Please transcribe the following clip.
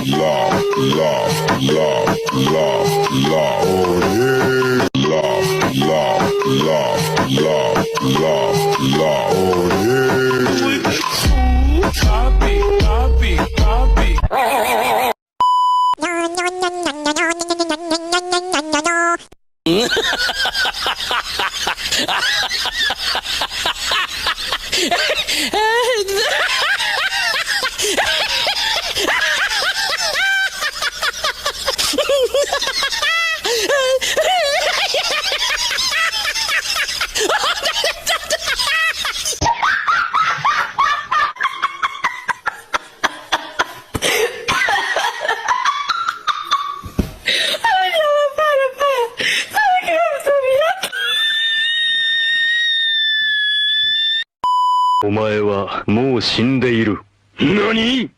love, love, love, love, love, oh yeah, love, love, love, love, love, love, oh yeah. Copy, copy, copy.お前はもう死んでいる。何？